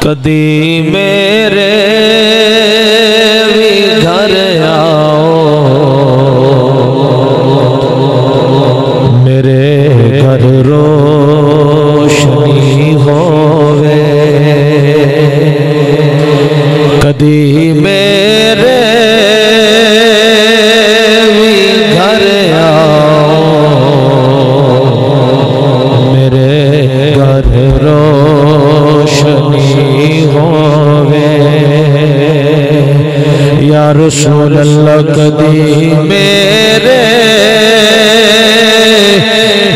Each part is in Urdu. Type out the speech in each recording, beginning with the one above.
کدی میرے بھی گھر آؤ میرے گھر روشنی ہووے کدی میرے بھی گھر آؤ میرے گھر روشنی ہووے یا رسول اللہ کدی میرے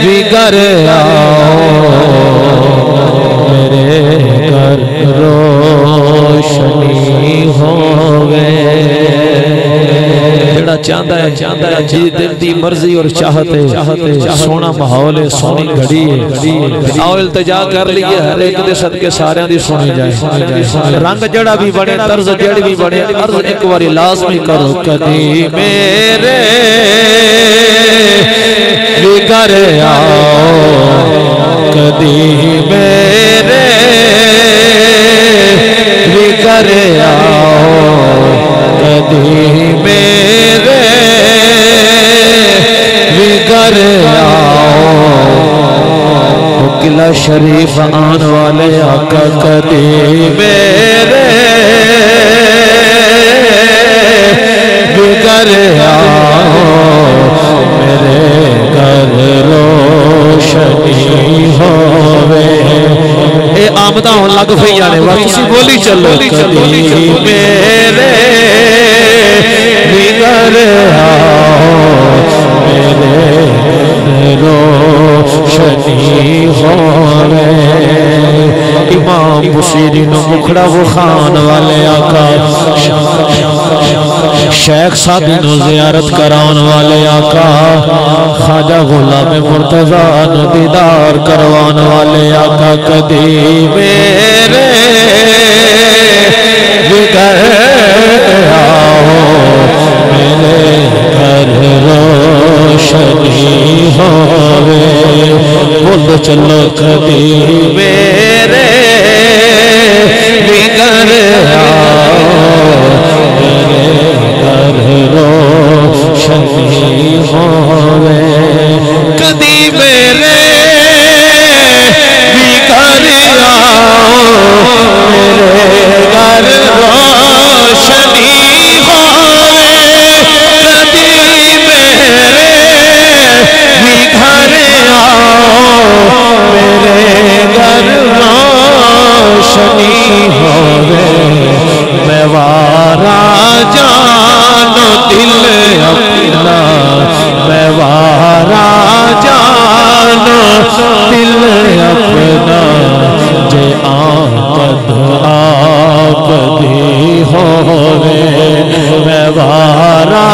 بھی گھر آؤ میرے گھر روشنی ہووے جڑا چاہتا ہے جی دل دی مرضی اور چاہتے سونا ماحول ہے سونی گھڑی ہے آؤ التجا کر لیے ہر ایک دے صدقے سارے دی سنی جائے رنگ جڑا بھی بنے طرز جڑی بھی بنے عرض ایک باری لازمی کرو کدی میرے بھی گھر آؤ کدی میرے بھی گھر آؤ کدی میرے بھی گھر آؤ قلعہ شریف آن والے آقا کدی میرے بھی گھر آؤ میرے گھر روشنی ہووے اے آمدہ ہوں لگ پئی جانے واپسی بولی چلو کدی میرے بھی گھر آؤ میرے روشنی ہووے امام بصیری نو مکھڑا وہ خان والے آقا شیخ سادی نو زیارت کران والے آقا خواجہ غلام مرتضیٰ نو دیدار کروان والے آقا کدی میرے بھی گھر آؤ میرے گھر روشنی ہووے بول چلو کدی میرے بھی گھر آؤ میرے گھر روشنی ہووے کدی میرے بھی گھر آؤ میرے گھر روشنی ہووے کدی میرے بھی گھر آؤ میرے گھر روشنی ہووے میں وارا جانو دل اپنا میں وارا جانو دل اپنا جے آمد آپ دی ہووے میں وارا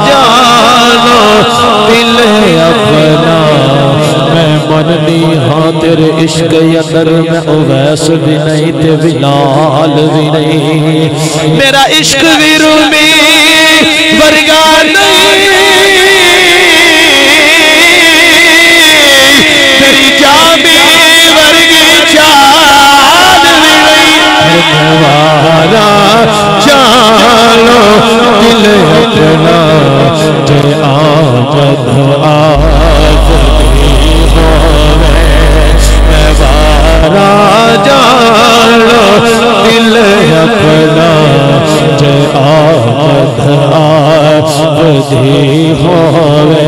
جانو دل اپنا میں مننی ہاں تیرے عشق اندر میں اویس بھی نہیں تے بلال بھی نہیں میرا عشق بھی رومی ورگا نہیں تیری جامی ورگی چال بھی نہیں وارا چالو دل اپنا جے آمد آپ راجانو دل اپنا جے آمد آپ دی ہووے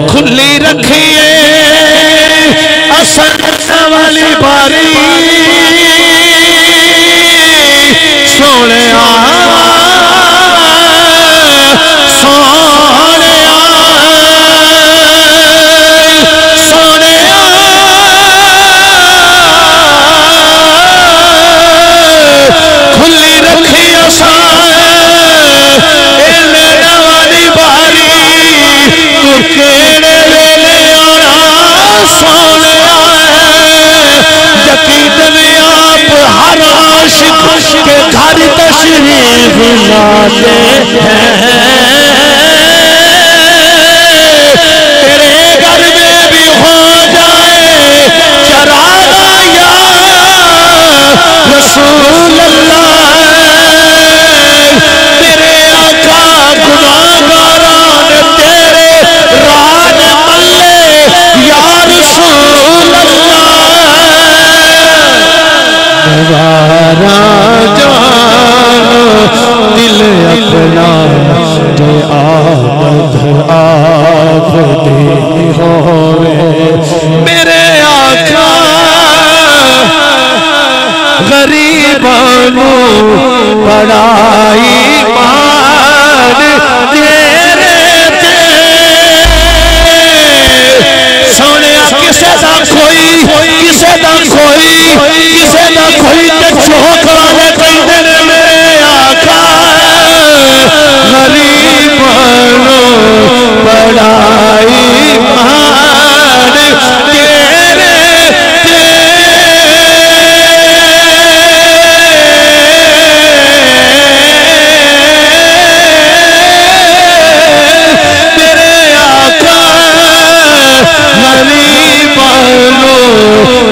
کھلی رکھیے اثر والی باری سونے کے گھر تشریف لاتے ہیں تیرے گھر میں بھی ہو جائے چراغا یا رسول اللہ میرے آقا گناہگاران تیرے راہ ملے یا رسول اللہ نوارا جانو دل اپنا کہ آمد آپ دی ہوئے میرے آقا غریبانوں بڑا ایمان تیرے تھے سونے کسے دا کوئی کسے دا کوئی کسے دا کوئی تے چھوکرانے کئی دن میرے آقا غریبانوں بڑا ایمان تیرے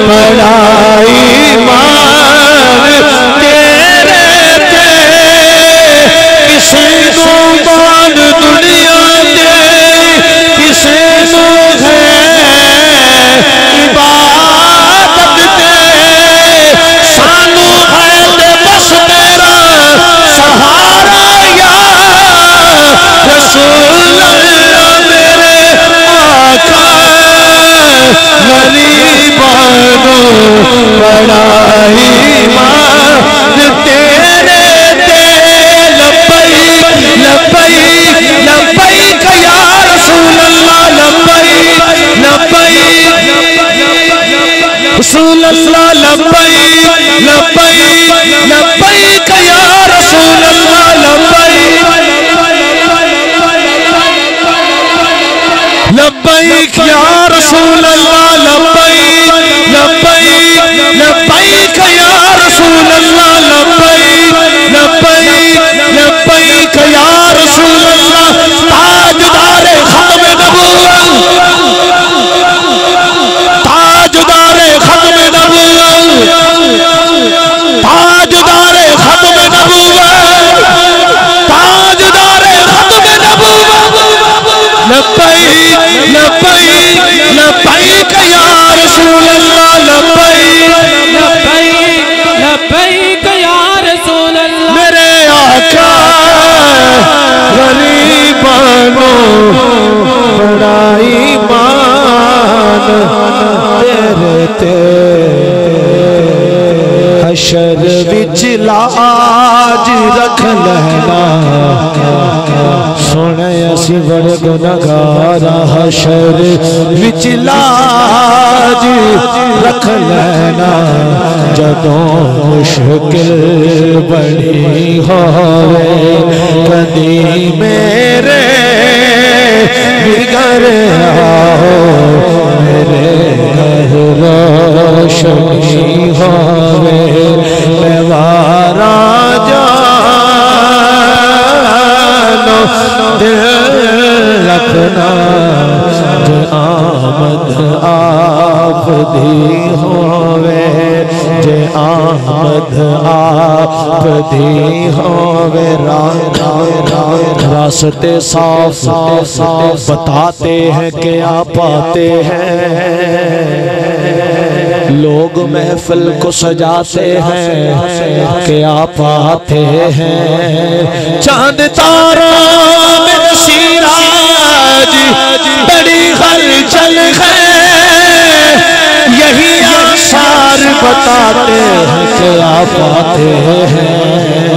بڑا ایمان تیرے تھے کسی کو مان دنیا دے کسی کو ہے عبادت دے سانو ہے دے بس تیرا سہارا یا رسول اللہ میرے آقا غریبانوں بڑا ایمان تیرے تے لبیک لبیک لبیک یا رسول اللہ لبیک لبیک رسول اللہ لبیک لبیک لبیک یا رسول اللہ لبیک لبیک یا رسول اللہ لبیک لبیک لبیک یا رسول اللہ لبیک لبیک لبیک یا رسول اللہ تاجدار ختم نبوت تاجدار ختم نبوت تاجدار ختم نبوت تاجدار ختم نبوت لبیک لبیک لبیک یا رسول اللہ لبیک لبیک لبیک یا رسول اللہ میرے آقا غریبانوں بڑا ایمان تیرے تے حشر وچ لاج رکھ لینا سونے اسی بڑے گناہگار حشر وچ لاج رکھ لینا جدوں مشکل بڑی ہوئے کدی میرے بگر آؤ میرے گھر روشنی ہوئے میوارا جانو دل اپنا جو آمد آپ دی ہوئے جو آمد آپ دی ہوئے راستے صاف بتاتے ہیں کہ آپ آتے ہیں لوگ محفل کو سجاتے ہیں کہ آپ آتے ہیں چاند تاروں میں سیراج بڑی ہلچل ہے یہی آثار بتاتے ہیں کہ آپ آتے ہیں